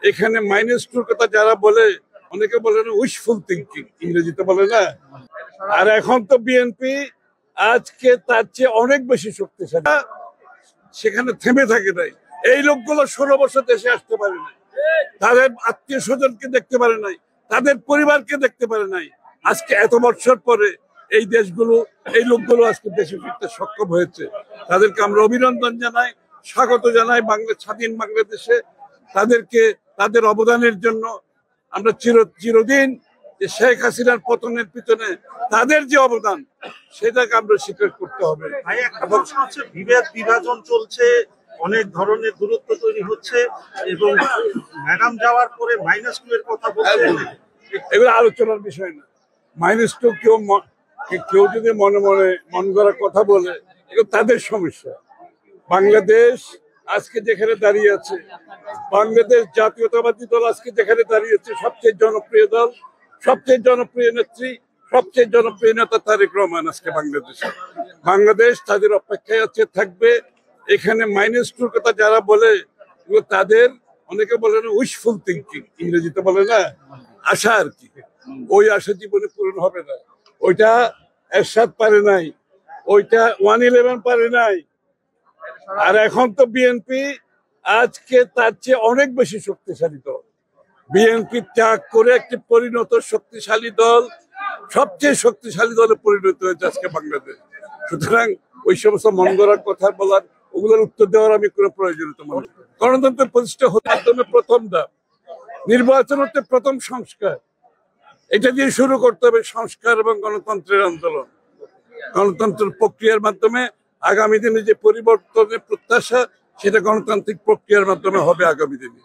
এখানে -2 কথা যারা বলে, অনেকে বলে না উইশফুল থিঙ্কিং, ইংরেজিতে বলে না। আর এখন তো বিএনপি আজকে তার চেয়ে অনেক বেশি শক্তিশালী, সেখানে থেমে থাকে নাই। এই লোকগুলো 16 বছর দেশে আসতে পারে নাই, তাদের আত্মীয় স্বজনকে দেখতে পারে নাই, তাদের পরিবারকে দেখতে পারে নাই। আজকে এত বছর পরে এই দেশগুলো, এই লোকগুলো আজকে দেশে ফিরতে সক্ষম হয়েছে। তাদেরকে আমরা অভিনন্দন জানাই, স্বাগত জানাই স্বাধীন বাংলাদেশে। তাদেরকে তাদের অবদানের জন্য আমরা চিরদিন যে শেখ হাসিনার পতনের পিছনে তাদের যে অবদান, সেটাকে আমরা স্বীকার করতে হবে। বিভাজন চলছে, অনেক ধরনের দূরত্ব তৈরি হচ্ছে এবং ম্যাডাম যাওয়ার পরে -2 এর কথা বলছে। এগুলো আলোচনার বিষয় না। -2 কেউ যদি মনে মনে মন গড়া কথা বলে, এগুলো তাদের সমস্যা। বাংলাদেশ আজকে যেখানে দাঁড়িয়ে আছে, বাংলাদেশ জাতীয়তাবাদী দল আজকে যেখানে দাঁড়িয়েছে, সবচেয়ে জনপ্রিয় দল, সবচেয়ে জনপ্রিয় নেত্রী, সবচেয়ে জনপ্রিয় নেতা তারেক রহমান আজকে বাংলাদেশে। বাংলাদেশ তাদের অপেক্ষায় আছে, থাকবে। এখানে -2 কথা যারা বলে, তাদের অনেকে বলে না উইশফুল থিঙ্কিং, ইংরেজিতে বলে না, আশা আর কি। ওই আশা জীবনে পূরণ হবে না। ওইটা এরশাদ পারে নাই, ওইটা 111 পারে নাই। আর এখন তো বিএনপি আজকে তার চেয়ে অনেক বেশি শক্তিশালী দল। বিএনপি ত্যাগ করে একটি পরিণত শক্তিশালী দল, সবচেয়ে শক্তিশালী দলে পরিণত হয়েছে আজকে বাংলাদেশ। সুতরাং ওই সমস্ত মন গড়ার কথা বলার, ওগুলোর উত্তর দেওয়ার আমি কোনো প্রয়োজনীয়তা মনে করি। গণতন্ত্র প্রতিষ্ঠা হওয়ার মাধ্যমে প্রথম ধাপ, নির্বাচন হচ্ছে প্রথম সংস্কার। এটা দিয়ে শুরু করতে হবে সংস্কার এবং গণতন্ত্রের আন্দোলন। গণতন্ত্রের প্রক্রিয়ার মাধ্যমে আগামী দিনে যে পরিবর্তনের প্রত্যাশা, সেটা গণতান্ত্রিক প্রক্রিয়ার মাধ্যমে হবে আগামী দিনে।